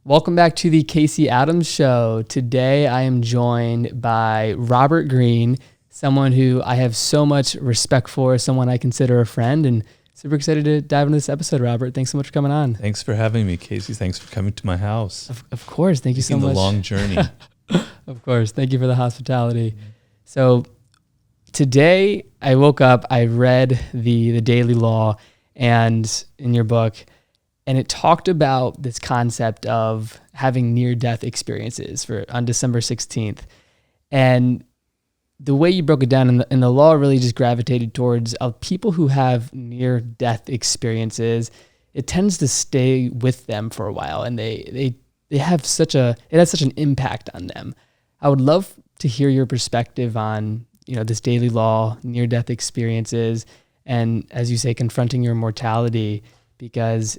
Welcome back to the Casey Adams Show. Today I am joined by Robert Greene, someone who I have so much respect for, someone I consider a friend, and super excited to dive into this episode, Robert. Thanks so much for coming on. Thanks for having me, Casey. Thanks for coming to my house. Of course. Thank you so much. Taking the long journey. Of course. Thank you for the hospitality. So today I woke up, I read the Daily Law and in your book, and it talked about this concept of having near-death experiences on December 16th. And the way you broke it down in the law really just gravitated towards people who have near-death experiences. It tends to stay with them for a while, and it has such an impact on them. I would love to hear your perspective on, this daily law, near-death experiences, and as you say, confronting your mortality, because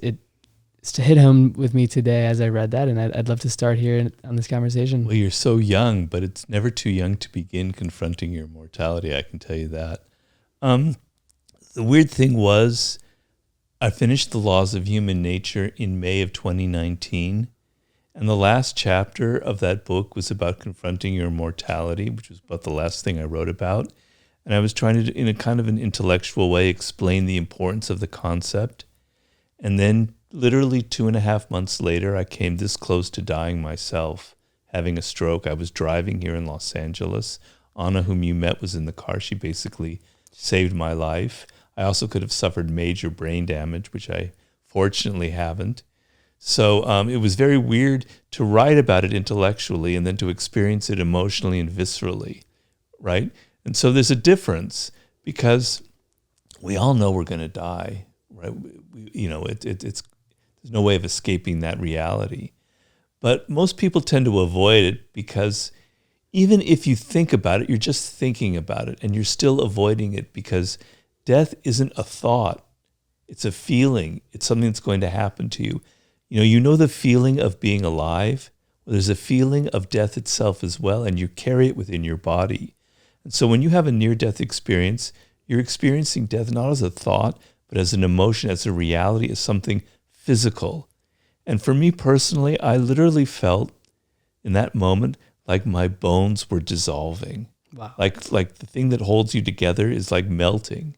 it's to hit home with me today as I read that, and I'd love to start here on this conversation. Well, you're so young, but it's never too young to begin confronting your mortality, I can tell you that. The weird thing was, I finished The Laws of Human Nature in May of 2019, and the last chapter of that book was about confronting your mortality, which was about the last thing I wrote about. And I was trying to, in a kind of an intellectual way, explain the importance of the concept. And then literally 2.5 months later, I came this close to dying myself, having a stroke. I was driving here in Los Angeles. Anna, whom you met, was in the car. She basically saved my life. I also could have suffered major brain damage, which I fortunately haven't. So it was very weird to write about it intellectually and then to experience it emotionally and viscerally, right? And so there's a difference because we all know we're going to die, right? It's there's no way of escaping that reality. But most people tend to avoid it because even if you think about it, you're just thinking about it and you're still avoiding it because death isn't a thought. It's a feeling. It's something that's going to happen to you. You know the feeling of being alive? Well, there's a feeling of death itself as well, and you carry it within your body. And so when you have a near-death experience, you're experiencing death not as a thought, but as an emotion, as a reality, as something physical. And for me personally, I literally felt in that moment like my bones were dissolving. Wow. Like the thing that holds you together is like melting.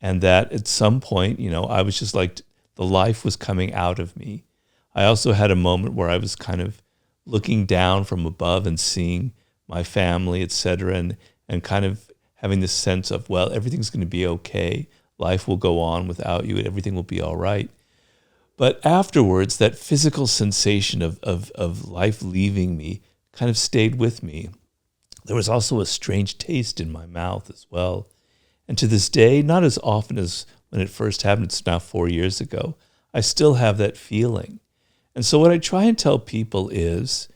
And that at some point, I was just like, the life was coming out of me. I also had a moment where I was kind of looking down from above and seeing my family, et cetera, and kind of having this sense of, well, everything's going to be okay. Life will go on without you and everything will be all right. But afterwards, that physical sensation of life leaving me kind of stayed with me. There was also a strange taste in my mouth as well. And to this day, not as often as when it first happened, it's now 4 years ago, I still have that feeling. And so what I try and tell people is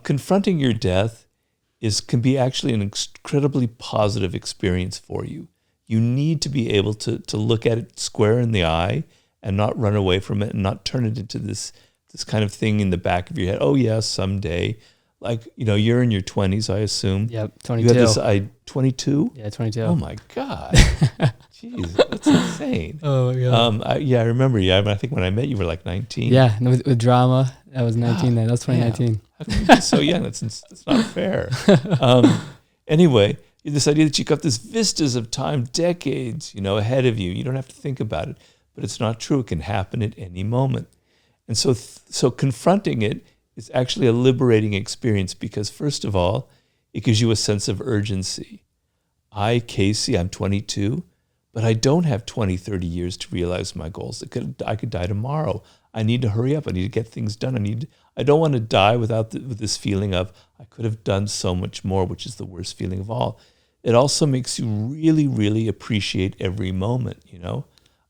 confronting your death can be actually an incredibly positive experience for you. You need to be able to look at it square in the eye and not run away from it and not turn it into this kind of thing in the back of your head. Oh, yeah, someday. Like, you're in your 20s, I assume. Yep, 22. You have 22? Yeah, 22. Oh, my God. Jeez, that's insane. Oh, my God. I remember you. I think when I met you, were like 19. Yeah, and with drama, I was 19 then. That was 2019. How can you be so young? That's not fair. Anyway, this idea that you got this vistas of time, decades, ahead of you. You don't have to think about it. But it's not true. It can happen at any moment. And so confronting it is actually a liberating experience because, first of all, it gives you a sense of urgency. Casey, I'm 22, but I don't have 20, 30 years to realize my goals. I could die tomorrow. I need to hurry up. I need to get things done. I don't want to die with this feeling of I could have done so much more, which is the worst feeling of all. It also makes you really, really appreciate every moment,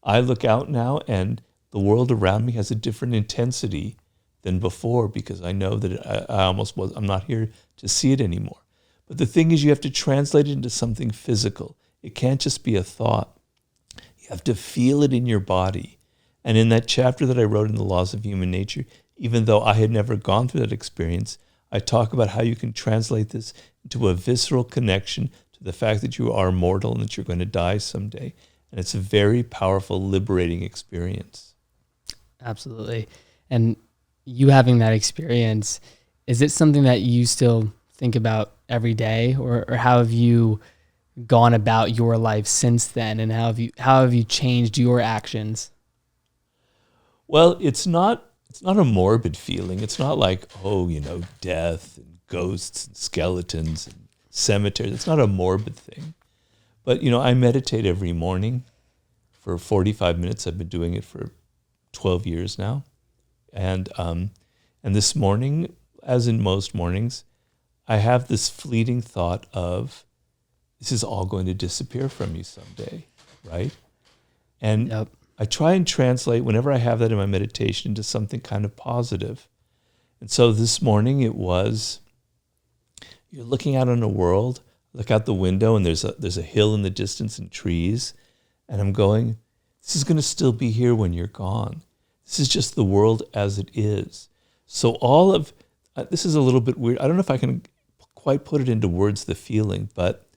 I look out now and the world around me has a different intensity than before because I know that I'm not here to see it anymore. But the thing is you have to translate it into something physical. It can't just be a thought. You have to feel it in your body. And in that chapter that I wrote in The Laws of Human Nature, even though I had never gone through that experience, I talk about how you can translate this into a visceral connection to the fact that you are mortal and that you're going to die someday. And it's a very powerful, liberating experience. Absolutely. And you having that experience, is it something that you still think about every day, or how have you gone about your life since then, and how have you changed your actions? Well, it's not a morbid feeling. It's not like, oh, death and ghosts and skeletons and cemeteries. It's not a morbid thing. But, I meditate every morning for 45 minutes. I've been doing it for 12 years now. And this morning, as in most mornings, I have this fleeting thought of, this is all going to disappear from you someday, right? And Yep. I try and translate whenever I have that in my meditation into something kind of positive. And so this morning it was, you're looking out on a world, look out the window, and there's a hill in the distance and trees, and I'm going, this is going to still be here when you're gone. This is just the world as it is. So all of, this is a little bit weird. I don't know if I can quite put it into words, the feeling, but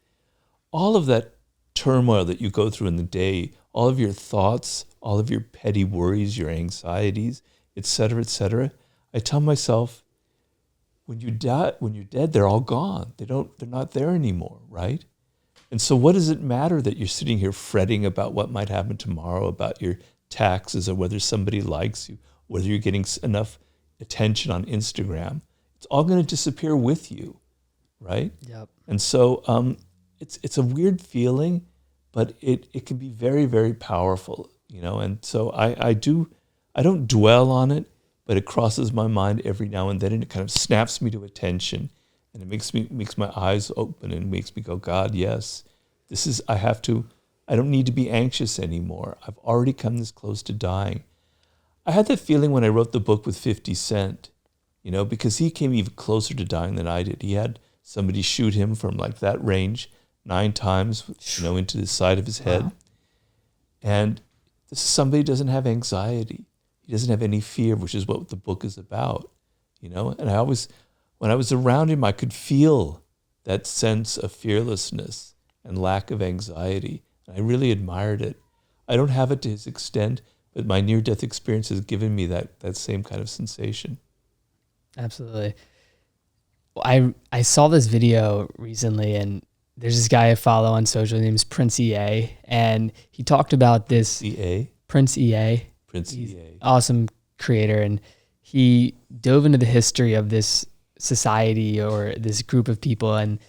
all of that turmoil that you go through in the day, all of your thoughts, all of your petty worries, your anxieties, et cetera, I tell myself, when you die, when you're dead, they're all gone. They're not there anymore, right? And so what does it matter that you're sitting here fretting about what might happen tomorrow, about your taxes, or whether somebody likes you, whether you're getting enough attention on Instagram? It's all going to disappear with you, right? Yep. And so it's a weird feeling, but it can be very, very powerful, And so I don't dwell on it, but it crosses my mind every now and then, and it kind of snaps me to attention, and it makes my eyes open and makes me go, God, yes, I don't need to be anxious anymore. I've already come this close to dying. I had that feeling when I wrote the book with 50 Cent, because he came even closer to dying than I did. He had somebody shoot him from like that range 9 times, into the side of his head. Wow. And this is somebody who doesn't have anxiety. He doesn't have any fear, which is what the book is about, And when I was around him, I could feel that sense of fearlessness and lack of anxiety. And I really admired it. I don't have it to his extent, but my near-death experience has given me that same kind of sensation. Absolutely. Well, I saw this video recently, and there's this guy I follow on social. His name is Prince EA, and he talked about this. Prince EA. He's EA. Awesome creator, and he dove into the history of this society or this group of people, and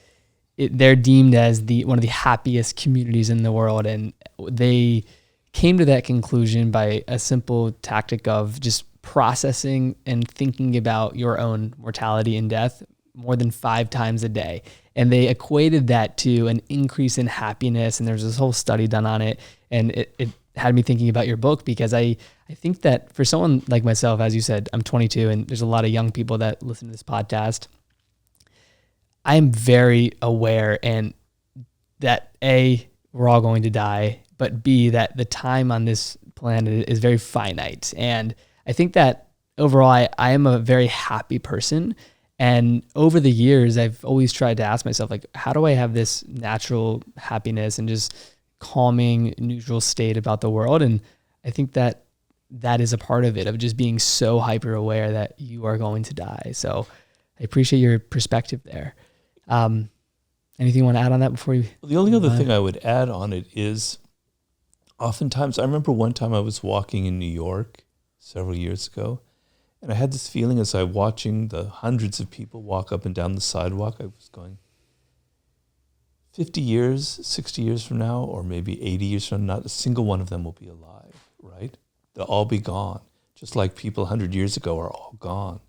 they're deemed as one of the happiest communities in the world, and they came to that conclusion by a simple tactic of just processing and thinking about your own mortality and death more than 5 times a day. And they equated that to an increase in happiness. And there's this whole study done on it. And it had me thinking about your book, because I think that for someone like myself, as you said, I'm 22, and there's a lot of young people that listen to this podcast. I am very aware, and that A, we're all going to die, but B, that the time on this planet is very finite. And I think that overall, I am a very happy person. And over the years, I've always tried to ask myself, like, how do I have this natural happiness and just calming, neutral state about the world? And I think that is a part of it, of just being so hyper aware that you are going to die. So I appreciate your perspective there. Anything you want to add on that before you? Well, the only other thing I would add on it is, oftentimes, I remember one time I was walking in New York several years ago, and I had this feeling as I was watching the hundreds of people walk up and down the sidewalk. I was going, 50 years, 60 years from now, or maybe 80 years from now, not a single one of them will be alive, right? They'll all be gone, just like people 100 years ago are all gone,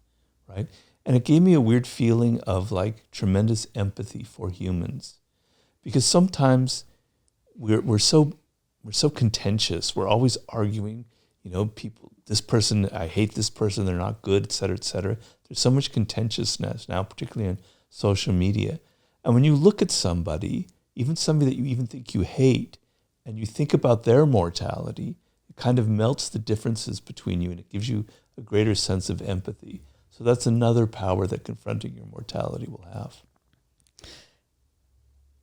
right? And it gave me a weird feeling of like tremendous empathy for humans, because sometimes we're so contentious. We're always arguing, people, this person, I hate this person, they're not good, et cetera, et cetera. There's so much contentiousness now, particularly on social media. And when you look at somebody, even somebody that you even think you hate, and you think about their mortality, it kind of melts the differences between you, and it gives you a greater sense of empathy. So that's another power that confronting your mortality will have.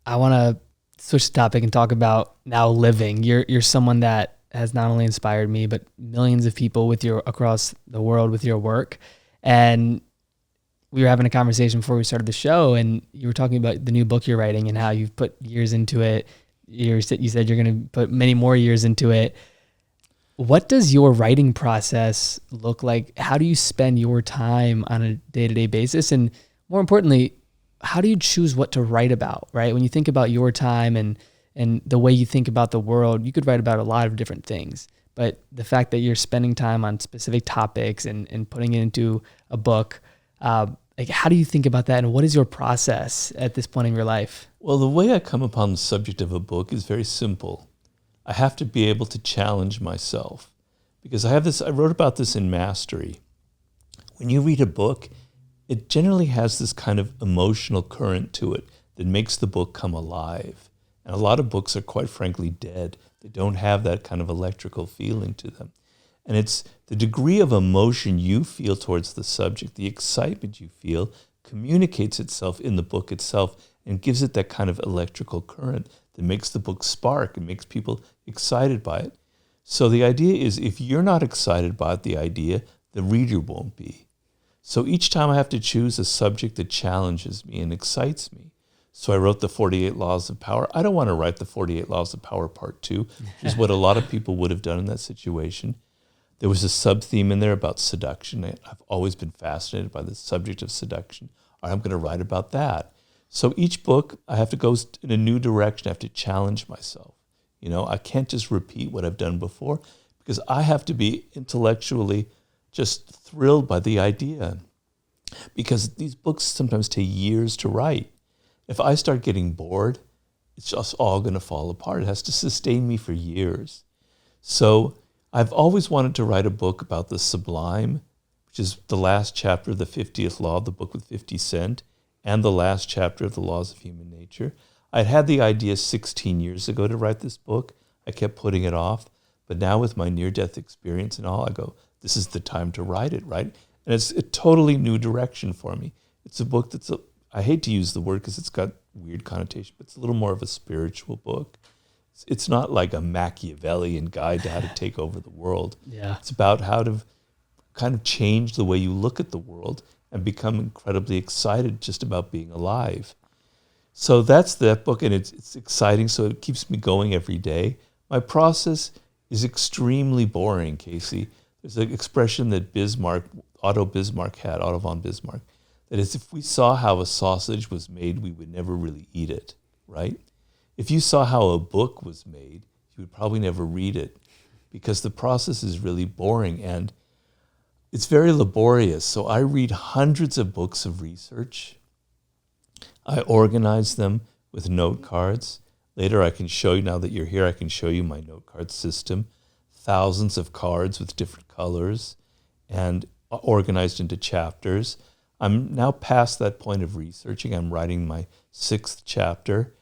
I want to switch the topic and talk about now living. You're someone that has not only inspired me, but millions of people across the world with your work. And we were having a conversation before we started the show, and you were talking about the new book you're writing and how you've put years into it. You said you're going to put many more years into it. What does your writing process look like? How do you spend your time on a day-to-day basis? And more importantly, how do you choose what to write about, right? When you think about your time and the way you think about the world, you could write about a lot of different things. But the fact that you're spending time on specific topics and putting it into a book, like how do you think about that? And what is your process at this point in your life? Well, the way I come upon the subject of a book is very simple. I have to be able to challenge myself because I wrote about this in Mastery. When you read a book, it generally has this kind of emotional current to it that makes the book come alive. And a lot of books are quite frankly dead. They don't have that kind of electrical feeling to them. And it's the degree of emotion you feel towards the subject, the excitement you feel, communicates itself in the book itself and gives it that kind of electrical current that makes the book spark and makes people excited by it. So the idea is if you're not excited by the idea, the reader won't be. So each time I have to choose a subject that challenges me and excites me. So I wrote the 48 Laws of Power. I don't want to write the 48 Laws of Power Part 2, which is what a lot of people would have done in that situation. There was a sub-theme in there about seduction. I've always been fascinated by the subject of seduction. I'm going to write about that. So each book, I have to go in a new direction. I have to challenge myself. You know, I can't just repeat what I've done before because I have to be intellectually just thrilled by the idea. Because these books sometimes take years to write. If I start getting bored, it's just all going to fall apart. It has to sustain me for years. So I've always wanted to write a book about the sublime, which is the last chapter of the 50th Law, the book with 50 Cent, and the last chapter of the Laws of Human Nature. I'd had the idea 16 years ago to write this book. I kept putting it off. But now with my near-death experience and all, I go, this is the time to write it, right? And it's a totally new direction for me. It's a book that's, I hate to use the word because it's got weird connotation, but it's a little more of a spiritual book. It's not like a Machiavellian guide to how to take over the world. Yeah. It's about how to kind of change the way you look at the world and become incredibly excited just about being alive. So that's that book, and it's exciting, so it keeps me going every day. My process is extremely boring, Casey. There's an expression that Otto von Bismarck, that is, if we saw how a sausage was made, we would never really eat it, right? If you saw how a book was made, you would probably never read it because the process is really boring and it's very laborious. So I read hundreds of books of research. I organize them with note cards. Later I can show you, now that you're here, I can show you my note card system. Thousands of cards with different colors and organized into chapters. I'm now past that point of researching. I'm writing my 6th chapter.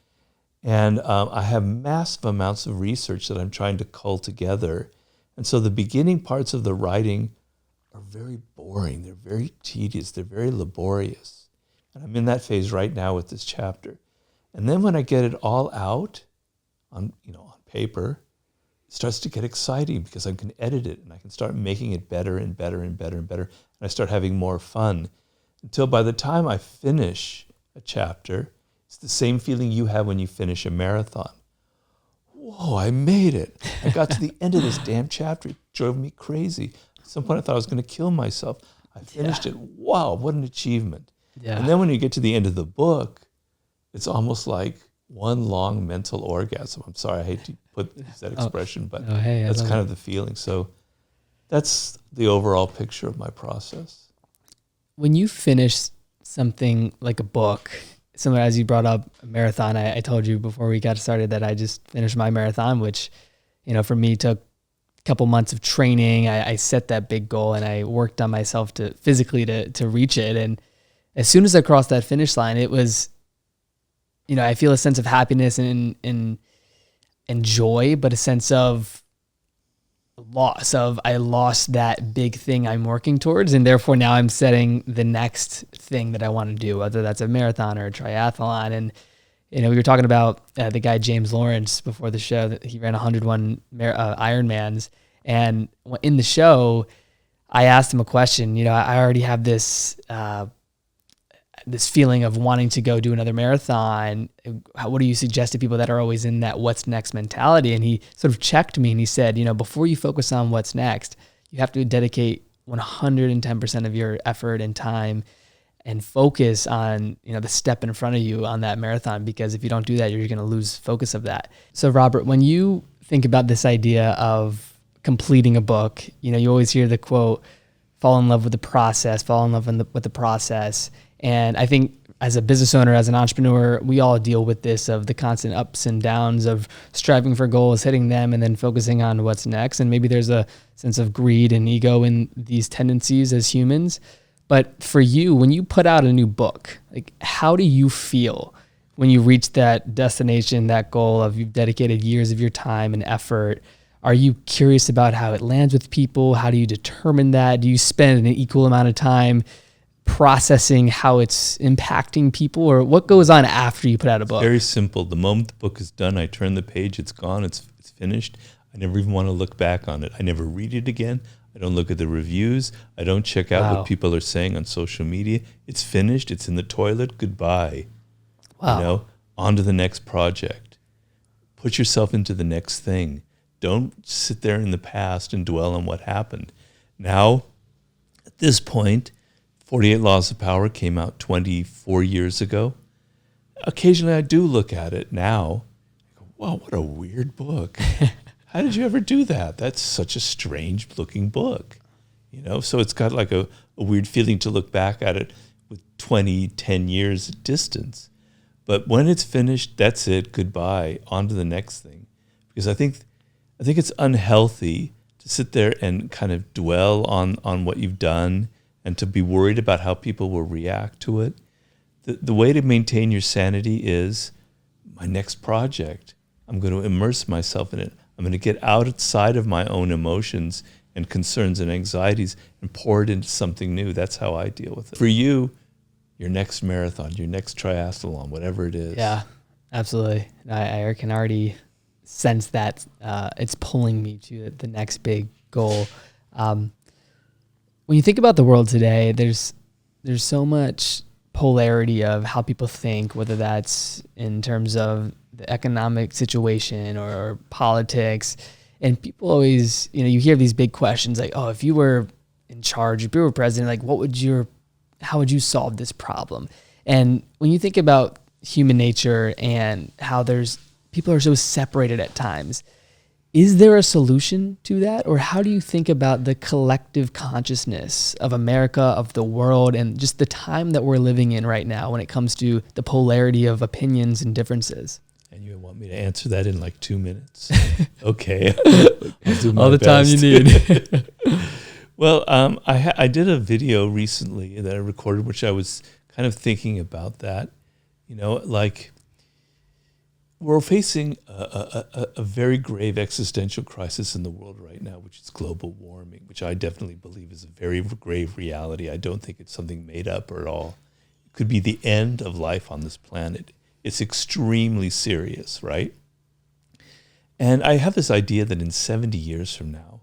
And I have massive amounts of research that I'm trying to cull together. And so the beginning parts of the writing are very boring. They're very tedious. They're very laborious. And I'm in that phase right now with this chapter. And then when I get it all out on paper, it starts to get exciting because I can edit it and I can start making it better and better and better and better. And I start having more fun until by the time I finish a chapter, it's the same feeling you have when you finish a marathon. Whoa, I made it. I got to the end of this damn chapter. It drove me crazy. At some point I thought I was going to kill myself. I finished it. Wow, what an achievement. Yeah. And then when you get to the end of the book, it's almost like one long mental orgasm. I'm sorry, I hate to use that expression, but that's kind of the feeling. So that's the overall picture of my process. When you finish something like a book, similar as you brought up a marathon, I told you before we got started that I just finished my marathon, which, for me took a couple months of training. I set that big goal and I worked on myself to physically to reach it. And as soon as I crossed that finish line, it was, I feel a sense of happiness and joy, but a sense of loss of I lost that big thing I'm working towards, and therefore now I'm setting the next thing that I want to do, whether that's a marathon or a triathlon. And we were talking about the guy James Lawrence before the show, that he ran 101 Ironmans, and in the show I asked him a question. I already have this this feeling of wanting to go do another marathon. What do you suggest to people that are always in that what's next mentality? And he sort of checked me and he said, before you focus on what's next, you have to dedicate 110% of your effort and time and focus on, the step in front of you on that marathon, because if you don't do that, you're going to lose focus of that. So Robert, when you think about this idea of completing a book, you always hear the quote, fall in love with the process, fall in love with the process. And I think as a business owner, as an entrepreneur, we all deal with this, of the constant ups and downs of striving for goals, hitting them, and then focusing on what's next. And maybe there's a sense of greed and ego in these tendencies as humans. But for you, when you put out a new book, like, how do you feel when you reach that destination, that goal of you've dedicated years of your time and effort? Are you curious about how it lands with people? How do you determine that? Do you spend an equal amount of time processing how it's impacting people, or what goes on after you put out a book? Very simple. The moment the book is done, I turn the page, it's gone, it's finished. I never even want to look back on it. I never read it again. I don't look at the reviews. I don't check out what people are saying on social media. It's finished. It's in the toilet. Goodbye. Wow. On to the next project. Put yourself into the next thing. Don't sit there in the past and dwell on what happened. Now, at this point, 48 Laws of Power came out 24 years ago. Occasionally I do look at it now. I go, wow, what a weird book. How did you ever do that? That's such a strange looking book. So it's got like a weird feeling to look back at it with 10 years distance. But when it's finished, that's it. Goodbye. On to the next thing. Because I think it's unhealthy to sit there and kind of dwell on what you've done and to be worried about how people will react to it. The way to maintain your sanity is my next project. I'm going to immerse myself in it. I'm going to get outside of my own emotions and concerns and anxieties and pour it into something new. That's how I deal with it. For you, your next marathon, your next triathlon, whatever it is. Yeah, absolutely. I can already sense that it's pulling me to the next big goal. When you think about the world today, there's so much polarity of how people think, whether that's in terms of the economic situation or politics. And people always, you hear these big questions like, oh, if you were in charge, if you were president, like how would you solve this problem? And when you think about human nature and how people are so separated at times, is there a solution to that? Or how do you think about the collective consciousness of America, of the world, and just the time that we're living in right now when it comes to the polarity of opinions and differences? And you want me to answer that in like 2 minutes? Okay. All the time you need. Well, I did a video recently that I recorded, which I was kind of thinking about that. Like, we're facing a very grave existential crisis in the world right now, which is global warming, which I definitely believe is a very grave reality. I don't think it's something made up at all. It could be the end of life on this planet. It's extremely serious, right? And I have this idea that in 70 years from now,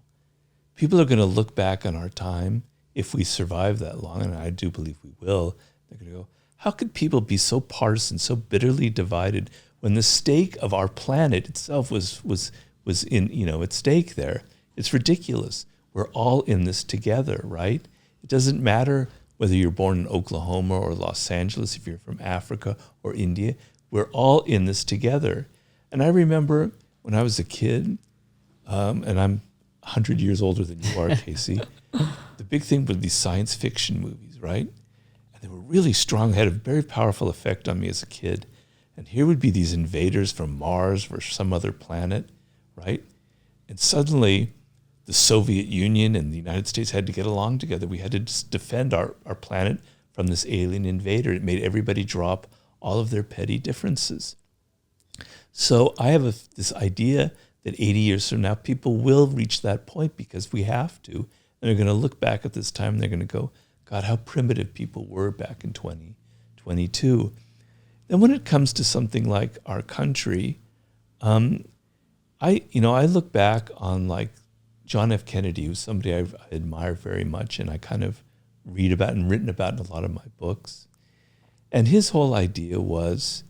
people are going to look back on our time, if we survive that long, and I do believe we will. They're going to go, how could people be so partisan, so bitterly divided, when the stake of our planet itself was in, at stake there? It's ridiculous. We're all in this together, right? It doesn't matter whether you're born in Oklahoma or Los Angeles, if you're from Africa or India. We're all in this together. And I remember when I was a kid, and I'm 100 years older than you are, Casey, the big thing were these science fiction movies, right? And they were really strong. They had a very powerful effect on me as a kid. And here would be these invaders from Mars or some other planet, right? And suddenly the Soviet Union and the United States had to get along together. We had to just defend our planet from this alien invader. It made everybody drop all of their petty differences. So I have this idea that 80 years from now, people will reach that point because we have to. And they're going to look back at this time and they're going to go, God, how primitive people were back in 2022. Then when it comes to something like our country, I look back on like John F. Kennedy, who's somebody I admire very much and I kind of read about and written about in a lot of my books. And his whole idea was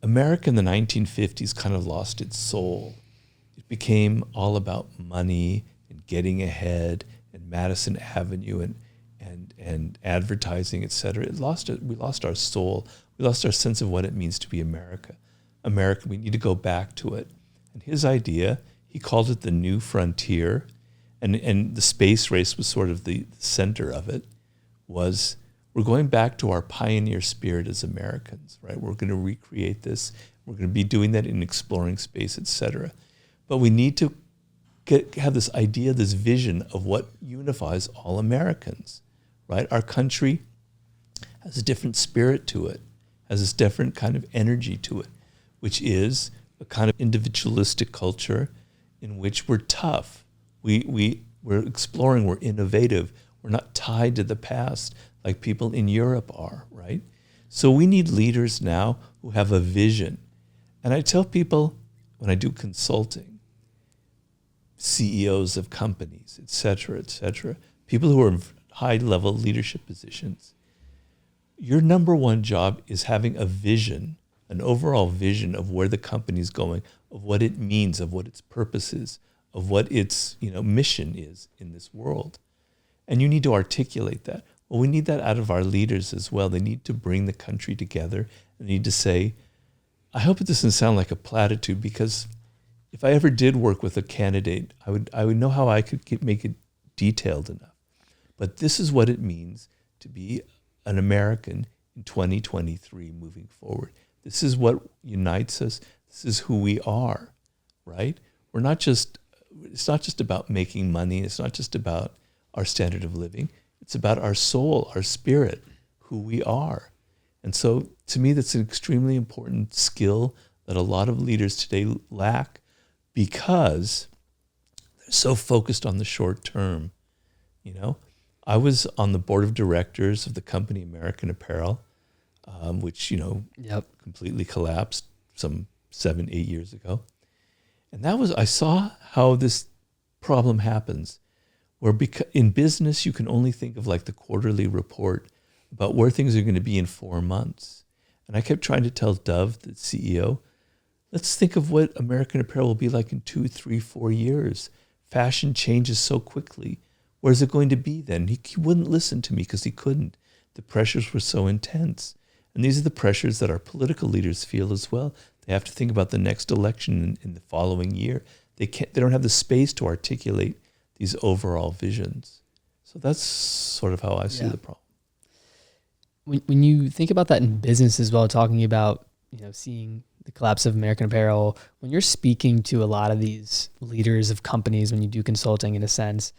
America in the 1950s kind of lost its soul. It became all about money and getting ahead and Madison Avenue and advertising, et cetera. We lost our soul. We lost our sense of what it means to be America. America, we need to go back to it. And his idea, he called it the new frontier, and the space race was sort of the center of it, was we're going back to our pioneer spirit as Americans, right? We're going to recreate this. We're going to be doing that in exploring space, et cetera. But we need to have this idea, this vision of what unifies all Americans, right? Our country has a different spirit to it, has this different kind of energy to it, which is a kind of individualistic culture in which we're tough. We're exploring, we're innovative. We're not tied to the past like people in Europe are, right? So we need leaders now who have a vision. And I tell people when I do consulting, CEOs of companies, et cetera, people who are in high-level leadership positions, your number one job is having a vision, an overall vision of where the company's going, of what it means, of what its purpose is, of what its mission is in this world. And you need to articulate that. Well, we need that out of our leaders as well. They need to bring the country together. They need to say, I hope it doesn't sound like a platitude, because if I ever did work with a candidate, I would know how I could make it detailed enough. But this is what it means to be an American in 2023 moving forward. This is what unites us. This is who we are, right? It's not just about making money. It's not just about our standard of living. It's about our soul, our spirit, who we are. And so to me, that's an extremely important skill that a lot of leaders today lack, because they're so focused on the short term. I was on the board of directors of the company American Apparel, which, completely collapsed some 7-8 years ago. And I saw how this problem happens, where in business, you can only think of like the quarterly report about where things are going to be in 4 months. And I kept trying to tell Dove, the CEO, let's think of what American Apparel will be like in 2, 3, 4 years. Fashion changes so quickly. Where's it going to be then? He wouldn't listen to me because he couldn't. The pressures were so intense. And these are the pressures that our political leaders feel as well. They have to think about the next election in the following year. They don't have the space to articulate these overall visions. So that's sort of how I see the problem. When you think about that in business as well, talking about seeing the collapse of American Apparel, when you're speaking to a lot of these leaders of companies, when you do consulting in a sense,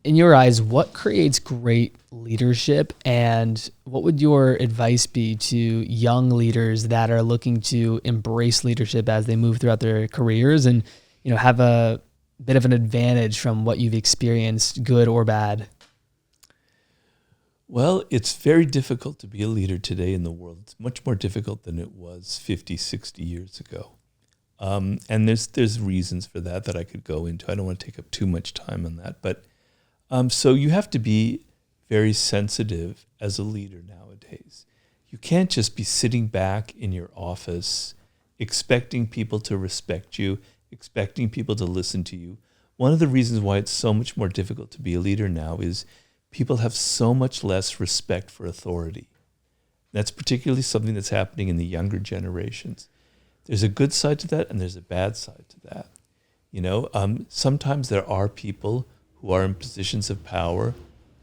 in your eyes, what creates great leadership, and what would your advice be to young leaders that are looking to embrace leadership as they move throughout their careers and have a bit of an advantage from what you've experienced, good or bad? Well, it's very difficult to be a leader today in the world. It's much more difficult than it was 50, 60 years ago. And there's reasons for that I could go into. I don't want to take up too much time on that. But so you have to be very sensitive as a leader nowadays. You can't just be sitting back in your office expecting people to respect you, expecting people to listen to you. One of the reasons why it's so much more difficult to be a leader now is people have so much less respect for authority. That's particularly something that's happening in the younger generations. There's a good side to that and there's a bad side to that. Sometimes there are people who are in positions of power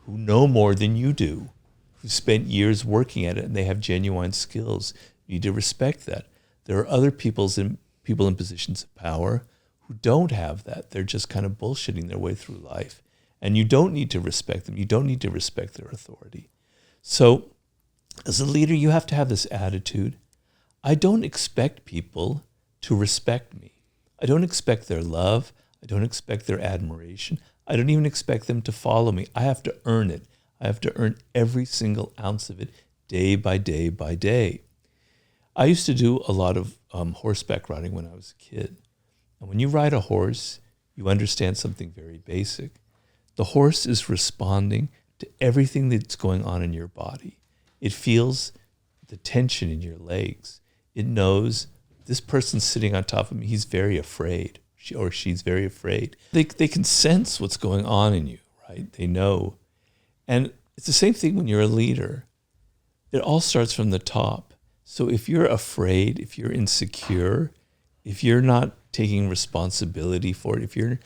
who know more than you do, who spent years working at it and they have genuine skills. You need to respect that. There are other people in positions of power who don't have that. They're just kind of bullshitting their way through life. And you don't need to respect them. You don't need to respect their authority. So as a leader, you have to have this attitude. I don't expect people to respect me. I don't expect their love. I don't expect their admiration. I don't even expect them to follow me. I have to earn it. I have to earn every single ounce of it day by day by day. I used to do a lot of horseback riding when I was a kid. And when you ride a horse, you understand something very basic. The horse is responding to everything that's going on in your body. It feels the tension in your legs. It knows this person's sitting on top of me. He's very afraid, or she's very afraid. They can sense what's going on in you, right? They know. And it's the same thing when you're a leader. It all starts from the top. So if you're afraid, if you're insecure, if you're not taking responsibility for it, if you're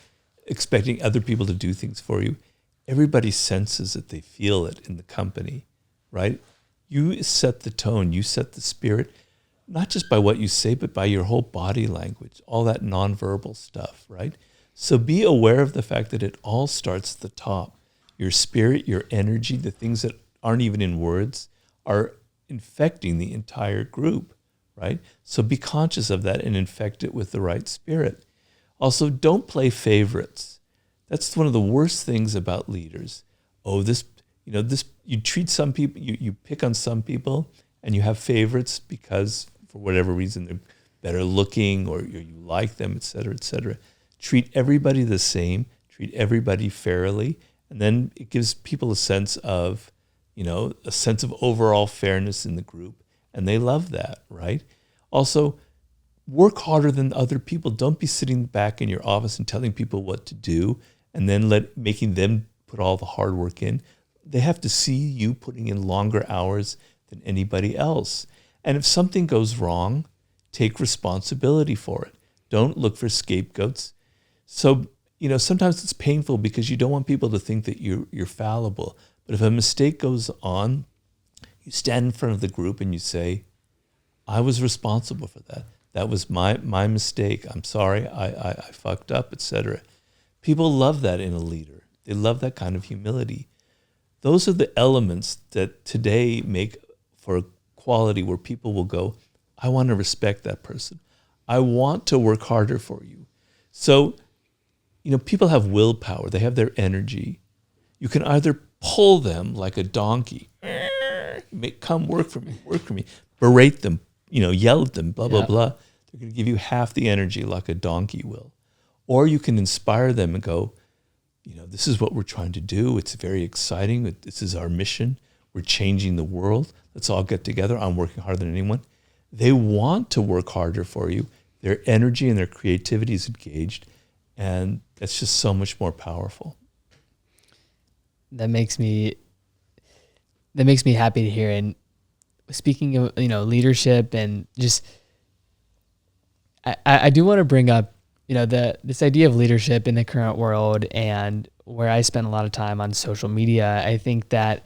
expecting other people to do things for you, everybody senses it, they feel it in the company, right? You set the tone, you set the spirit, not just by what you say, but by your whole body language, all that nonverbal stuff, right? So be aware of the fact that it all starts at the top. Your spirit, your energy, the things that aren't even in words are infecting the entire group, right? So be conscious of that and infect it with the right spirit. Also, don't play favorites. That's one of the worst things about leaders. Oh, you treat some people, you pick on some people and you have favorites because for whatever reason they're better looking or you like them, et cetera, et cetera. Treat everybody the same, treat everybody fairly, and then it gives people a sense of overall fairness in the group, and they love that, right? Also, work harder than other people. Don't be sitting back in your office and telling people what to do and then making them put all the hard work in. They have to see you putting in longer hours than anybody else. And if something goes wrong, take responsibility for it. Don't look for scapegoats. So, sometimes it's painful because you don't want people to think that you're fallible. But if a mistake goes on, you stand in front of the group and you say, I was responsible for that. That was my mistake. I'm sorry. I fucked up, etc. People love that in a leader. They love that kind of humility. Those are the elements that today make for a quality where people will go, I want to respect that person. I want to work harder for you. So, people have willpower. They have their energy. You can either pull them like a donkey. Come work for me. Berate them, yell at them, blah, blah, blah. They're going to give you half the energy like a donkey will. Or you can inspire them and go, this is what we're trying to do. It's very exciting. This is our mission. We're changing the world. Let's all get together. I'm working harder than anyone. They want to work harder for you. Their energy and their creativity is engaged. And that's just so much more powerful. That makes me happy to hear. And speaking of, leadership and just, I do want to bring up, this idea of leadership in the current world and where I spend a lot of time on social media. I think that,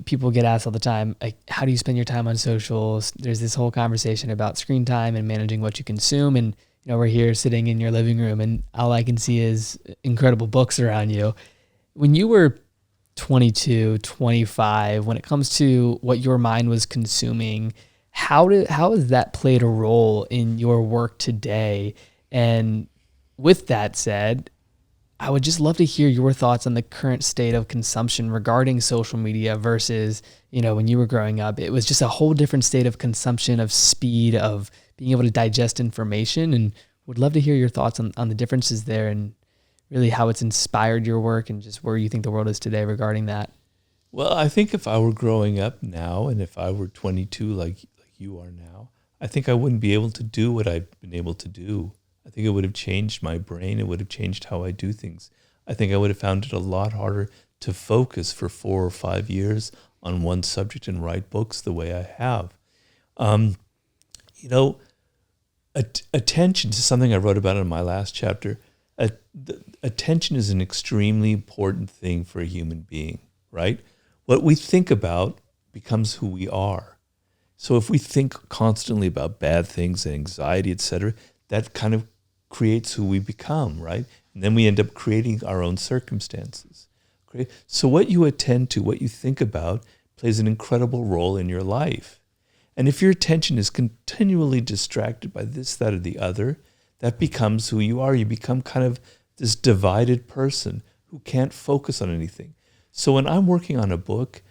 people get asked all the time, like, how do you spend your time on socials? There's this whole conversation about screen time and managing what you consume. And, we're here sitting in your living room and all I can see is incredible books around you. When you were 22, 25, when it comes to what your mind was consuming, how has that played a role in your work today? And with that said, I would just love to hear your thoughts on the current state of consumption regarding social media versus, when you were growing up. It was just a whole different state of consumption, of speed, of being able to digest information, and would love to hear your thoughts on the differences there and really how it's inspired your work and just where you think the world is today regarding that. Well, I think if I were growing up now and if I were 22 like you are now, I think I wouldn't be able to do what I've been able to do. I think it would have changed my brain. It would have changed how I do things. I think I would have found it a lot harder to focus for 4 or 5 years on one subject and write books the way I have. Attention to something I wrote about in my last chapter. Attention is an extremely important thing for a human being, right? What we think about becomes who we are. So if we think constantly about bad things, anxiety, etc., that kind of creates who we become, right? And then we end up creating our own circumstances. Okay? So what you attend to, what you think about, plays an incredible role in your life. And if your attention is continually distracted by this, that, or the other, that becomes who you are. You become kind of this divided person who can't focus on anything. So when I'm working on a book,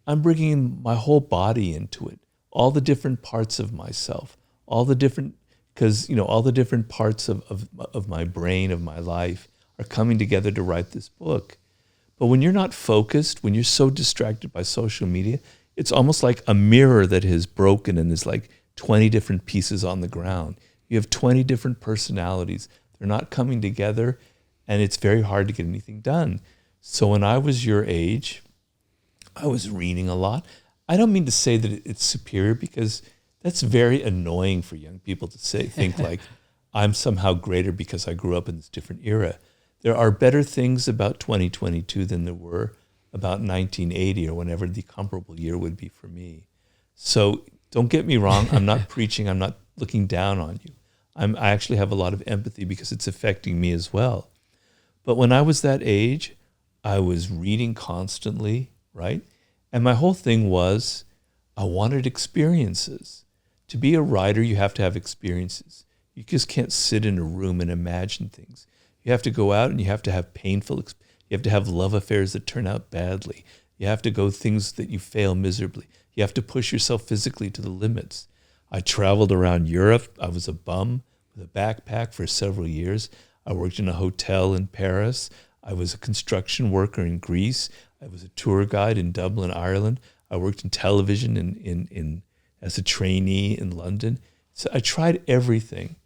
I'm bringing my whole body into it, all the different parts of myself, all the different because, all the different parts of my brain, of my life, are coming together to write this book. But when you're not focused, when you're so distracted by social media, it's almost like a mirror that has broken and there's like 20 different pieces on the ground. You have 20 different personalities. They're not coming together, and it's very hard to get anything done. So when I was your age, I was reading a lot. I don't mean to say that it's superior, because that's very annoying for young people to think like I'm somehow greater because I grew up in this different era. There are better things about 2022 than there were about 1980 or whenever the comparable year would be for me. So don't get me wrong. I'm not preaching. I'm not looking down on you. I actually have a lot of empathy because it's affecting me as well. But when I was that age, I was reading constantly, right? And my whole thing was I wanted experiences. To be a writer, you have to have experiences. You just can't sit in a room and imagine things. You have to go out and you have to have you have to have love affairs that turn out badly. You have to go things that you fail miserably. You have to push yourself physically to the limits. I traveled around Europe. I was a bum with a backpack for several years. I worked in a hotel in Paris. I was a construction worker in Greece. I was a tour guide in Dublin, Ireland. I worked in television in as a trainee in London. So I tried everything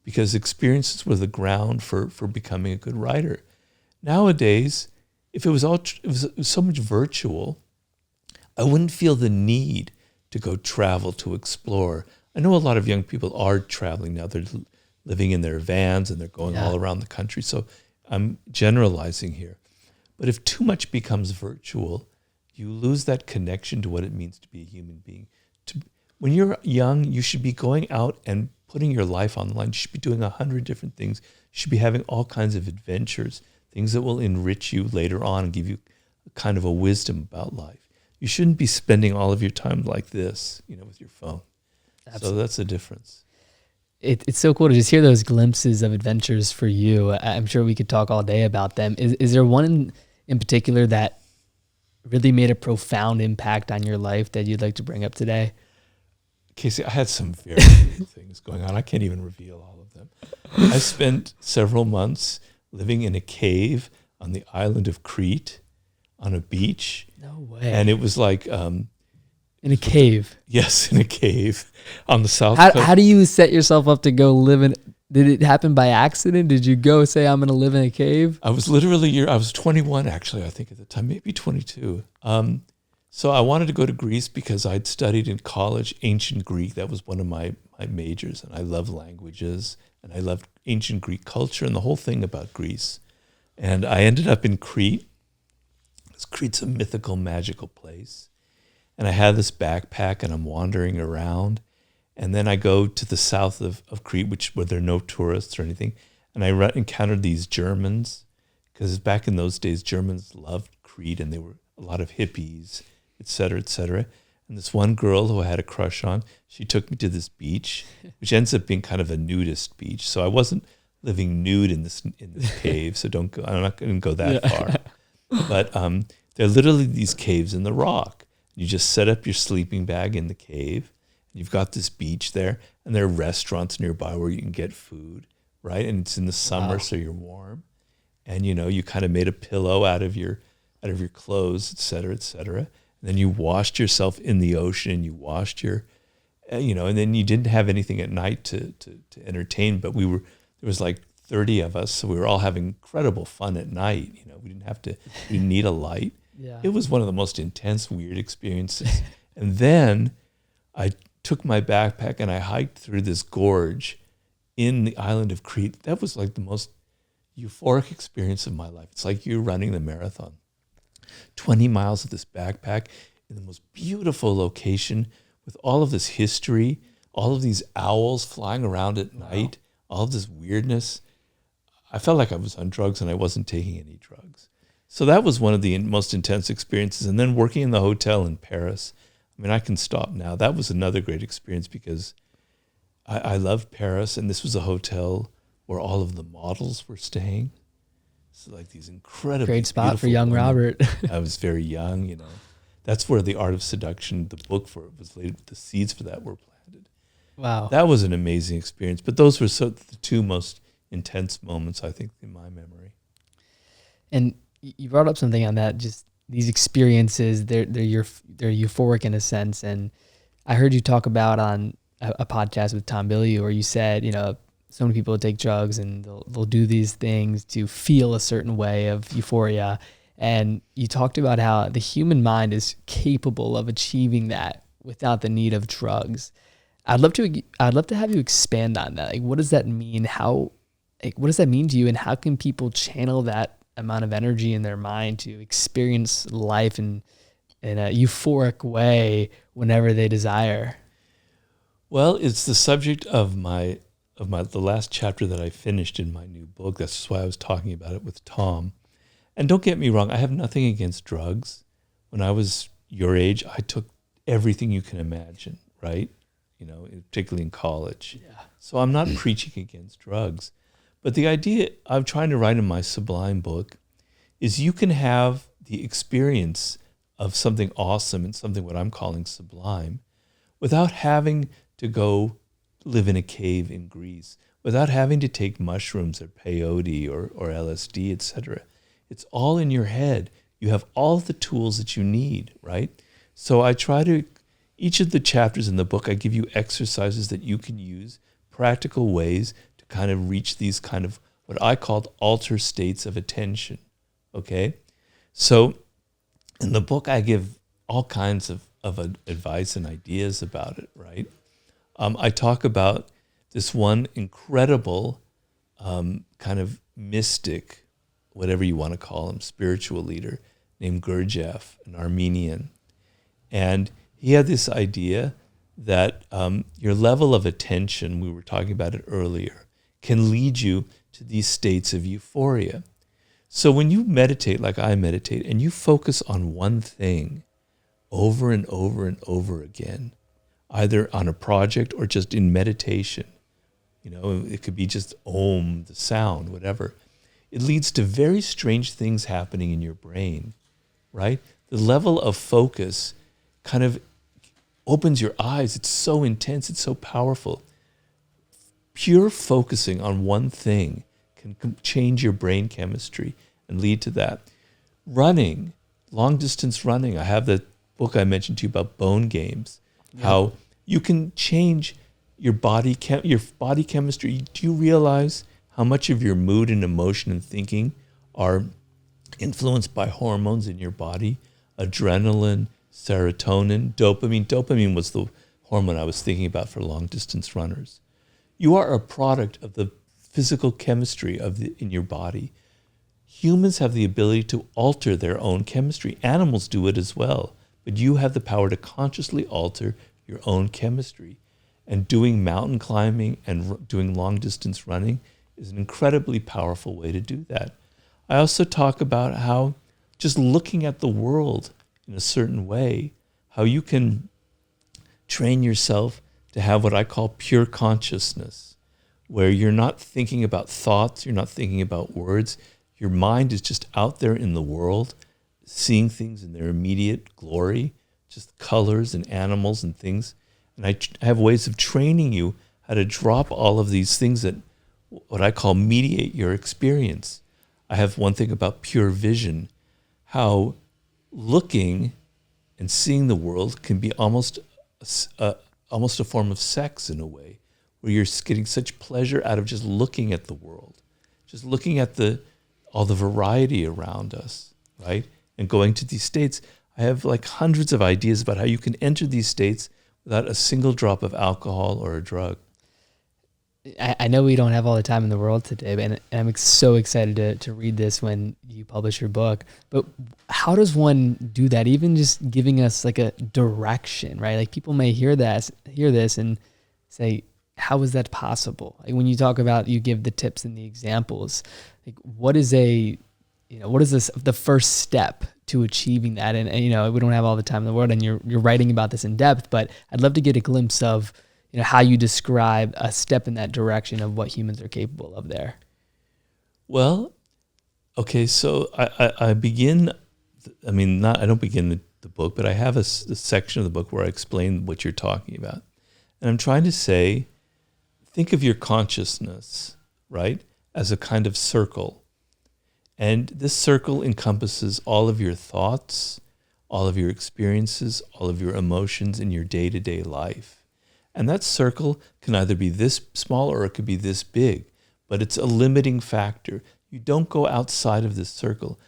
because experiences were the ground for becoming a good writer. Nowadays, if it was so much virtual, I wouldn't feel the need to go travel, to explore. I know a lot of young people are traveling now. They're living in their vans and they're going all around the country. So I'm generalizing here. But if too much becomes virtual, you lose that connection to what it means to be a human being. When you're young, you should be going out and putting your life on the line. You should be doing 100 different things. You should be having all kinds of adventures, things that will enrich you later on and give you kind of a wisdom about life. You shouldn't be spending all of your time like this, with your phone. Absolutely. So that's the difference. It's so cool to just hear those glimpses of adventures for you. I'm sure we could talk all day about them. Is there one in particular that really made a profound impact on your life that you'd like to bring up today? Casey, I had some very good things going on. I can't even reveal all of them. I spent several months living in a cave on the island of Crete on a beach. No way. And it was like... in a cave? Yes, in a cave on the south coast. How do you set yourself up to go live in... Did it happen by accident? Did you go say, I'm going to live in a cave? I was literally... I was 21, actually, I think at the time, maybe 22. So I wanted to go to Greece because I'd studied in college ancient Greek. That was one of my majors, and I love languages, and I loved ancient Greek culture and the whole thing about Greece. And I ended up in Crete. Crete's a mythical, magical place. And I had this backpack, and I'm wandering around. And then I go to the south of Crete, where there are no tourists or anything, and I encountered these Germans, because back in those days, Germans loved Crete, and they were a lot of hippies, et cetera, et cetera. And this one girl who I had a crush on, she took me to this beach, which ends up being kind of a nudist beach. So I wasn't living nude in this cave, so don't go. I'm not going to go that far. But there are literally these caves in the rock. You just set up your sleeping bag in the cave. And you've got this beach there, and there are restaurants nearby where you can get food, right? And it's in the summer, so you're warm. And you kind of made a pillow out of your clothes, et cetera, et cetera. And then you washed yourself in the ocean, and you washed your, and then you didn't have anything at night to entertain, but there was like 30 of us, so we were all having incredible fun at night. We didn't need a light. Yeah. It was one of the most intense, weird experiences. And then I took my backpack and I hiked through this gorge in the island of Crete. That was like the most euphoric experience of my life. It's like you're running the marathon. 20 miles of this backpack in the most beautiful location with all of this history, all of these owls flying around at night, all of this weirdness. I felt like I was on drugs and I wasn't taking any drugs. So that was one of the most intense experiences. And then working in the hotel in Paris, I can stop now. That was another great experience because I loved Paris, and this was a hotel where all of the models were staying. So like these incredible, great spot for young Robert. I was very young, That's where the Art of Seduction, the book for it, was laid. The seeds for that were planted. Wow. That was an amazing experience. But those were the two most intense moments, I think, in my memory. And you brought up something on that, just these experiences, they're euphoric in a sense. And I heard you talk about on a podcast with Tom Billy where you said, so many people take drugs and they'll do these things to feel a certain way of euphoria. And you talked about how the human mind is capable of achieving that without the need of drugs. I'd love to have you expand on that. Like, what does that mean? What does that mean to you? And how can people channel that amount of energy in their mind to experience life in a euphoric way whenever they desire? Well, it's the subject of the last chapter that I finished in my new book. That's just why I was talking about it with Tom. And don't get me wrong, I have nothing against drugs. When I was your age, I took everything you can imagine, right? Particularly in college. Yeah. So I'm not preaching against drugs. But the idea I'm trying to write in my Sublime book is you can have the experience of something awesome and something what I'm calling sublime without having to go live in a cave in Greece, without having to take mushrooms or peyote or LSD, etc. It's all in your head. You have all the tools that you need, right? So I try to, each of the chapters in the book, I give you exercises that you can use, practical ways to kind of reach these kind of what I called alter states of attention, okay? So in the book, I give all kinds of advice and ideas about it, right? I talk about this one incredible kind of mystic, whatever you want to call him, spiritual leader named Gurdjieff, an Armenian. And he had this idea that your level of attention, we were talking about it earlier, can lead you to these states of euphoria. So when you meditate like I meditate and you focus on one thing over and over and over again, either on a project or just in meditation, it could be just Om, the sound, whatever. It leads to very strange things happening in your brain, right? The level of focus kind of opens your eyes. It's so intense. It's so powerful. Pure focusing on one thing can change your brain chemistry and lead to that. Running, long distance running. I have the book I mentioned to you about bone games, how you can change your body chemistry. Do you realize how much of your mood and emotion and thinking are influenced by hormones in your body? Adrenaline, serotonin, dopamine. Dopamine was the hormone I was thinking about for long distance runners. You are a product of the physical chemistry in your body. Humans have the ability to alter their own chemistry. Animals do it as well. But you have the power to consciously alter your own chemistry. And doing mountain climbing and doing long distance running is an incredibly powerful way to do that. I also talk about how just looking at the world in a certain way, how you can train yourself to have what I call pure consciousness, where you're not thinking about thoughts, you're not thinking about words. Your mind is just out there in the world, seeing things in their immediate glory, just colors and animals and things. And I have ways of training you how to drop all of these things that what I call mediate your experience. I have one thing about pure vision, how looking and seeing the world can be almost a form of sex in a way, where you're getting such pleasure out of just looking at the world, just looking at all the variety around us, right? And going to these states. I have like hundreds of ideas about how you can enter these states without a single drop of alcohol or a drug. I know we don't have all the time in the world today, and I'm so excited to read this when you publish your book. But how does one do that? Even just giving us like a direction, right? Like people may hear this and say, how is that possible? Like when you talk about, you give the tips and the examples, like what is the first step to achieving that? And we don't have all the time in the world, and you're writing about this in depth, but I'd love to get a glimpse of how you describe a step in that direction of what humans are capable of there. Well, okay, so I begin, I don't begin the book, but I have a section of the book where I explain what you're talking about. And I'm trying to say, think of your consciousness, right, as a kind of circle. And this circle encompasses all of your thoughts, all of your experiences, all of your emotions in your day-to-day life. And that circle can either be this small or it could be this big, but it's a limiting factor. You don't go outside of this circle.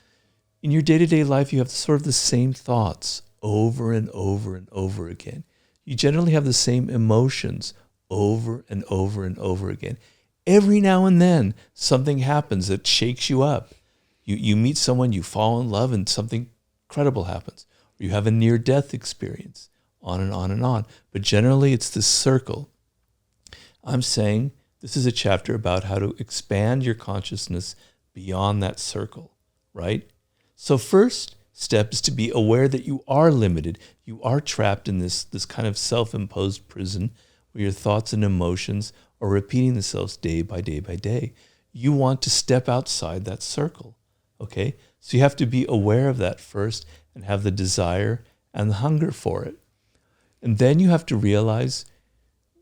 In your day-to-day life, you have sort of the same thoughts over and over and over again. You generally have the same emotions over and over and over again. Every now and then, something happens that shakes you up. You meet someone, you fall in love, and something incredible happens. Or you have a near-death experience, on and on and on. But generally, it's this circle. I'm saying this is a chapter about how to expand your consciousness beyond that circle, right? So first step is to be aware that you are limited. You are trapped in this kind of self-imposed prison where your thoughts and emotions are repeating themselves day by day by day. You want to step outside that circle, okay? So you have to be aware of that first and have the desire and the hunger for it. And then you have to realize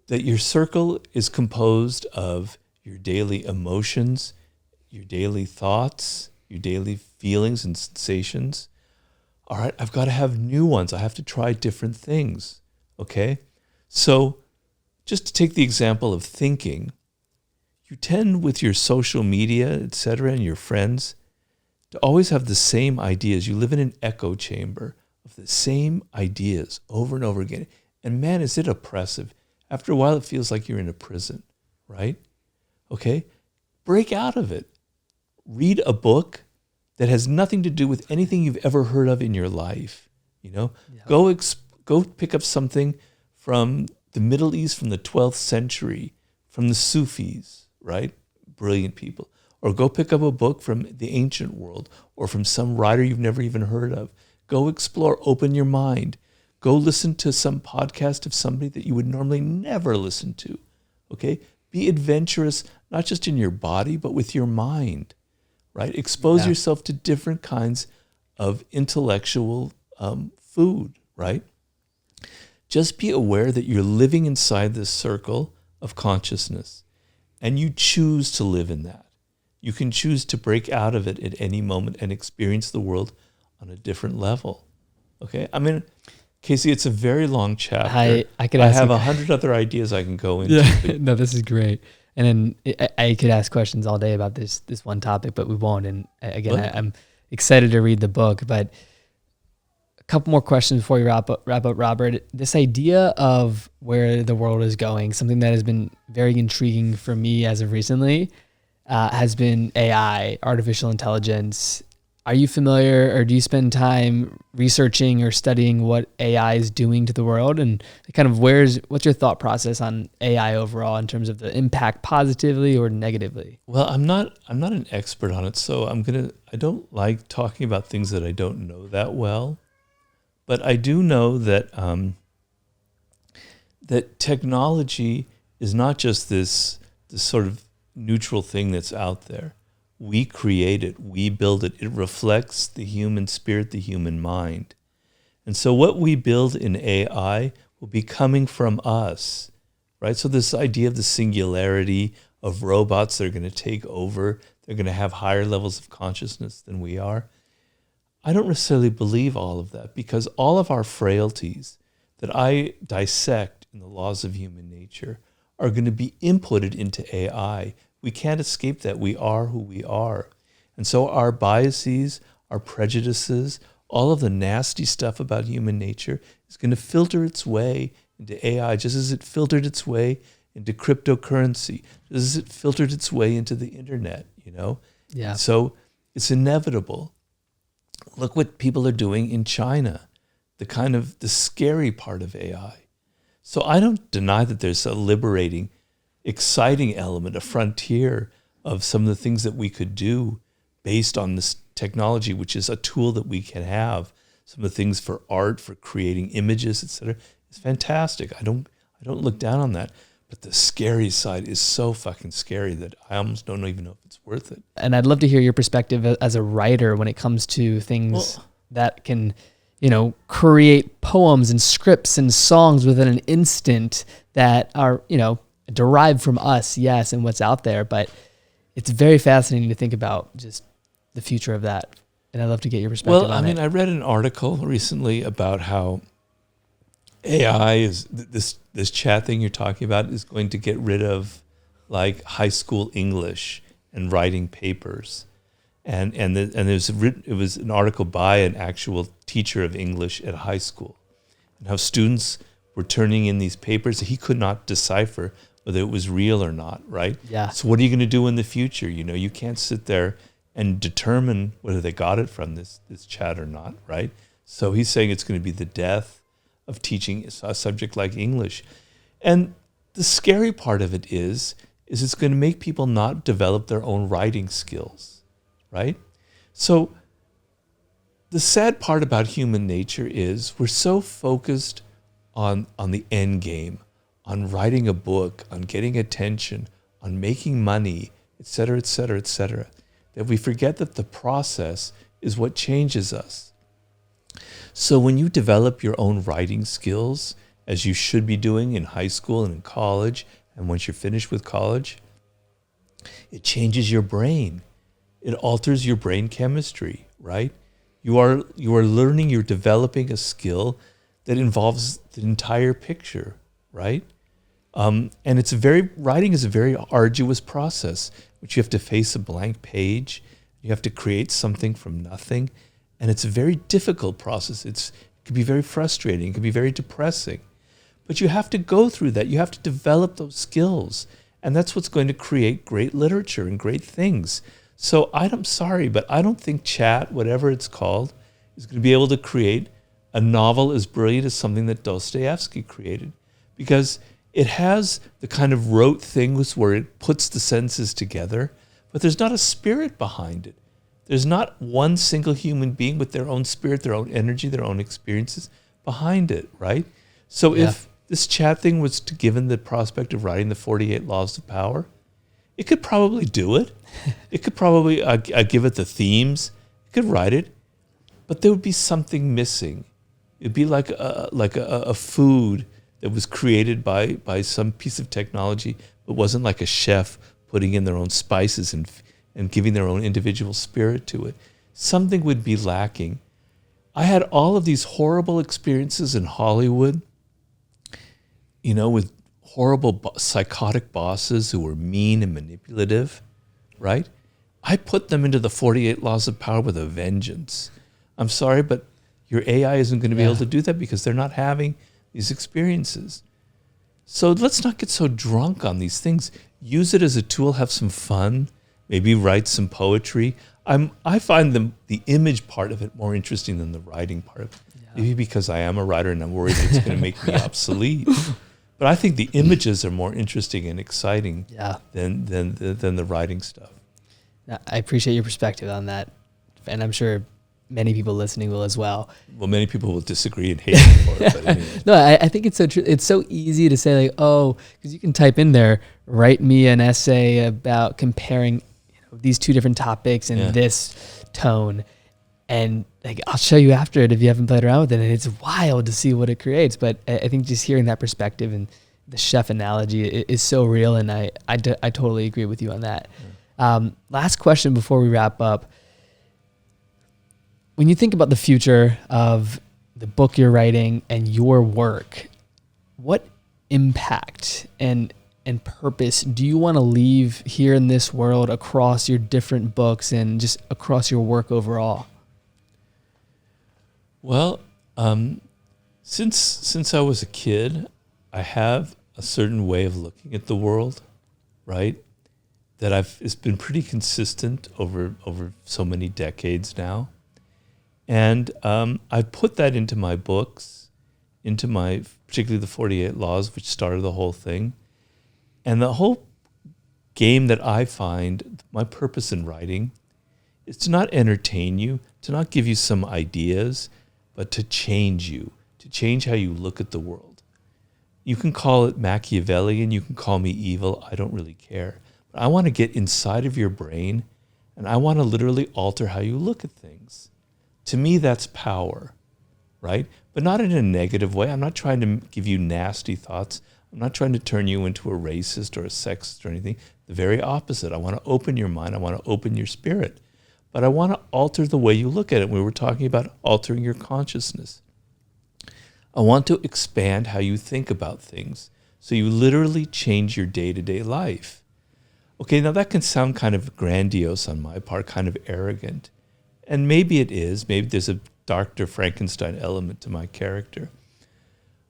that your circle is composed of your daily emotions, your daily thoughts, your daily feelings and sensations. All right, I've got to have new ones. I have to try different things, okay? So just to take the example of thinking, you tend with your social media, etc., and your friends to always have the same ideas. You live in an echo chamber of the same ideas over and over again. And man, is it oppressive. After a while, it feels like you're in a prison, right? Okay? Break out of it. Read a book that has nothing to do with anything you've ever heard of in your life. You know, yeah. Go pick up something from the Middle East, from the 12th century, from the Sufis, right? Brilliant people. Or go pick up a book from the ancient world or from some writer you've never even heard of. Go explore, open your mind. Go listen to some podcast of somebody that you would normally never listen to, okay? Be adventurous, not just in your body, but with your mind, right? Expose yourself to different kinds of intellectual food, right? Just be aware that you're living inside this circle of consciousness, and you choose to live in that. You can choose to break out of it at any moment and experience the world on a different level, okay? I mean, Casey, it's a very long chapter. I have 100 other ideas I can go into. Yeah, no, this is great. And then I could ask questions all day about this one topic, but we won't. And again, I'm excited to read the book. But a couple more questions before we wrap up, Robert. This idea of where the world is going, something that has been very intriguing for me as of recently, has been AI, artificial intelligence. Are you familiar, or do you spend time researching or studying what AI is doing to the world, and kind of what's your thought process on AI overall in terms of the impact positively or negatively? Well, I'm not an expert on it, so I don't like talking about things that I don't know that well, but I do know that that technology is not just this sort of neutral thing that's out there. We create it, we build it. It reflects the human spirit, the human mind. And so what we build in AI will be coming from us, right? So this idea of the singularity of robots that are going to take over, they're going to have higher levels of consciousness than we are. I don't necessarily believe all of that, because all of our frailties that I dissect in the laws of human nature are going to be inputted into AI. We can't escape that. We are who we are. And so our biases, our prejudices, all of the nasty stuff about human nature is going to filter its way into AI, just as it filtered its way into cryptocurrency, just as it filtered its way into the internet, you know? Yeah. So it's inevitable. Look what people are doing in China, the scary part of AI. So I don't deny that there's a liberating, exciting element, a frontier of some of the things that we could do based on this technology, which is a tool that we can have. Some of the things for art, for creating images, etc. It's fantastic. I don't look down on that. But the scary side is so fucking scary that I almost don't even know if it's worth it. And I'd love to hear your perspective as a writer when it comes to things that can, create poems and scripts and songs within an instant that are, derived from us, yes, and what's out there. But it's very fascinating to think about just the future of that. And I'd love to get your perspective on it. I read an article recently about how AI is this chat thing you're talking about is going to get rid of like high school English and writing papers. It was an article by an actual teacher of English at high school, and how students were turning in these papers that he could not decipher whether it was real or not, right? Yeah. So what are you going to do in the future? You can't sit there and determine whether they got it from this chat or not, right? So he's saying it's going to be the death of teaching a subject like English. And the scary part of it is it's going to make people not develop their own writing skills, right? So the sad part about human nature is we're so focused on the end game, on writing a book, on getting attention, on making money, et cetera, that we forget that the process is what changes us. So when you develop your own writing skills, as you should be doing in high school and in college, and once you're finished with college, it changes your brain. It alters your brain chemistry, right? You are learning, you're developing a skill that involves the entire picture, right? And writing is a very arduous process, which you have to face a blank page. You have to create something from nothing. And it's a very difficult process. It can be very frustrating. It can be very depressing. But you have to go through that. You have to develop those skills. And that's what's going to create great literature and great things. So I'm sorry, but I don't think chat, whatever it's called, is going to be able to create a novel as brilliant as something that Dostoevsky created. Because it has the kind of rote things where it puts the sentences together, but there's not a spirit behind it. There's not one single human being with their own spirit, their own energy, their own experiences behind it, right? So if this chat thing was given the prospect of writing the 48 Laws of Power, it could probably do it. It could probably give it the themes. It could write it, but there would be something missing. It'd be like a food that was created by some piece of technology, but wasn't like a chef putting in their own spices and giving their own individual spirit to it. Something would be lacking. I had all of these horrible experiences in Hollywood, with horrible psychotic bosses who were mean and manipulative, right? I put them into the 48 Laws of Power with a vengeance. I'm sorry, but your AI isn't going to be able to do that because they're not having these experiences. So let's not get so drunk on these things. Use it as a tool, have some fun, maybe write some poetry. I find the image part of it more interesting than the writing part of it. Yeah. Maybe because I am a writer and I'm worried it's going to make me obsolete. But I think the images are more interesting and exciting than the writing stuff. I appreciate your perspective on that, and I'm sure many people listening will as well. Well, many people will disagree and hate me for it. But anyway. No, I think it's so true. It's so easy to say because you can type in there, write me an essay about comparing these two different topics in this tone, and I'll show you after it if you haven't played around with it, and it's wild to see what it creates. But I think just hearing that perspective and the chef analogy is so real, and I totally agree with you on that. Last question before we wrap up. When you think about the future of the book you're writing and your work, what impact and purpose do you want to leave here in this world across your different books and just across your work overall? Well, since I was a kid, I have a certain way of looking at the world, right? It's been pretty consistent over so many decades now. And I put that into my books, particularly the 48 Laws, which started the whole thing. And the whole game that I find, my purpose in writing, is to not entertain you, to not give you some ideas, but to change you, to change how you look at the world. You can call it Machiavellian, you can call me evil, I don't really care. But I want to get inside of your brain, and I want to literally alter how you look at things. To me, that's power. right? But not in a negative way. I'm not trying to give you nasty thoughts. I'm not trying to turn you into a racist or a sexist or anything. The very opposite. I want to open your mind. I want to open your spirit. But I want to alter the way you look at it. We were talking about altering your consciousness. I want to expand how you think about things. So you literally change your day-to-day life. Okay, now that can sound kind of grandiose on my part, kind of arrogant. And maybe it is. Maybe there's a Dr. Frankenstein element to my character.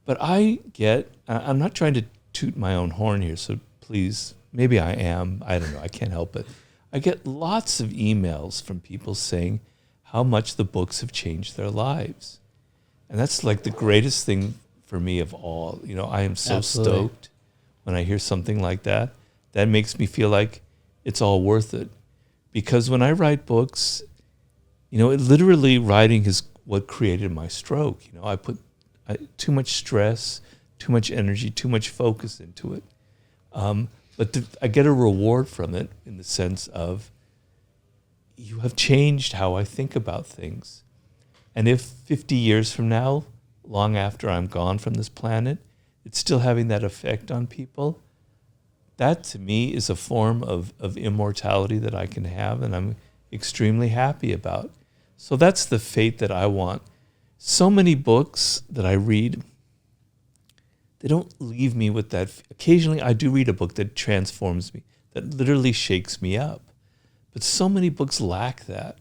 But I'm not trying to toot my own horn here, so please, maybe I am. I don't know. I can't help it. I get lots of emails from people saying how much the books have changed their lives. And that's like the greatest thing for me of all. You know, I am so Absolutely. stoked when I hear something like that. That makes me feel like it's all worth it. Because when I write books, you know, literally writing is what created my stroke. You know, I put too much stress, too much energy, too much focus into it. But I get a reward from it in the sense of you have changed how I think about things. And if 50 years from now, long after I'm gone from this planet, it's still having that effect on people, that to me is a form of immortality that I can have and I'm extremely happy about. So that's the fate that I want. So many books that I read, they don't leave me with that. Occasionally I do read a book that transforms me, that literally shakes me up. But so many books lack that.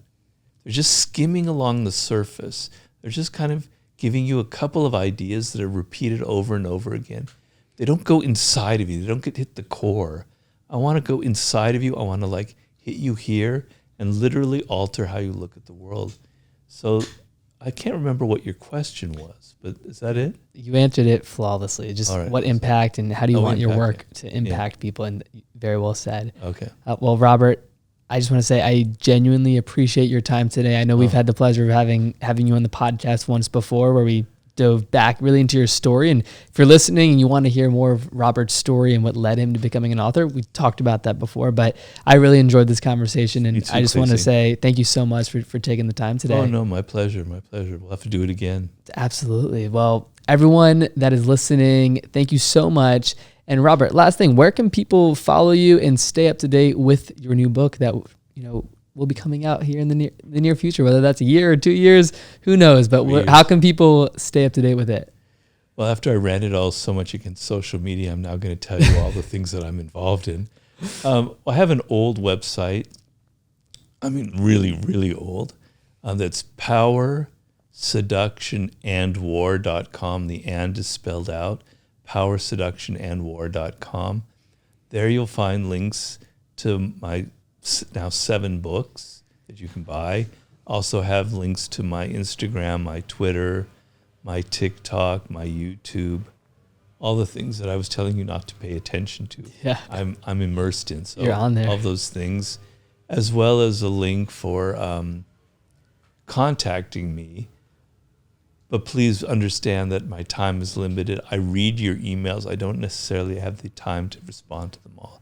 They're just skimming along the surface. They're just kind of giving you a couple of ideas that are repeated over and over again. They don't go inside of you. They don't hit the core. I want to go inside of you. I want to like hit you here and literally alter how you look at the world. So I can't remember what your question was, but is that it? You answered it flawlessly. Just All right. what impact and how do you want your impact, work to impact people? And very well said. Okay. Well, Robert, I just want to say I genuinely appreciate your time today. I know we've had the pleasure of having you on the podcast once before where we dove back really into your story. And if you're listening and you want to hear more of Robert's story and what led him to becoming an author, we talked about that before, but I really enjoyed this conversation. And I just want to say thank you so much for taking the time today. Oh, no, my pleasure. My pleasure. We'll have to do it again. Absolutely. Well, everyone that is listening, thank you so much. And Robert, last thing, where can people follow you and stay up to date with your new book that, you know, will be coming out here in the near future, whether that's a year or 2 years, who knows, but how can people stay up to date with it? Well, after I ran it all so much against social media, I'm now going to tell you all the things that I'm involved in. I have an old website. I mean, really, really old. That's powerseductionandwar.com. The and is spelled out. powerseductionandwar.com. There you'll find links to my now 7 books that you can buy. Also have links to my Instagram, my Twitter, my TikTok, my YouTube, all the things that I was telling you not to pay attention to. Yeah. I'm immersed in. So you're on there. All those things, as well as a link for contacting me. But please understand that my time is limited. I read your emails. I don't necessarily have the time to respond to them all.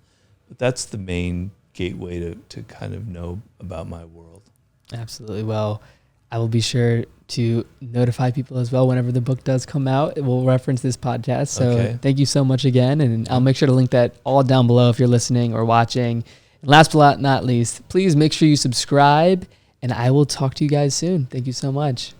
But that's the main gateway to kind of know about my world. Absolutely. Well, I will be sure to notify people as well whenever the book does come out. It will reference this podcast. So Thank you so much again. And I'll make sure to link that all down below if you're listening or watching. And last but not least, please make sure you subscribe and I will talk to you guys soon. Thank you so much.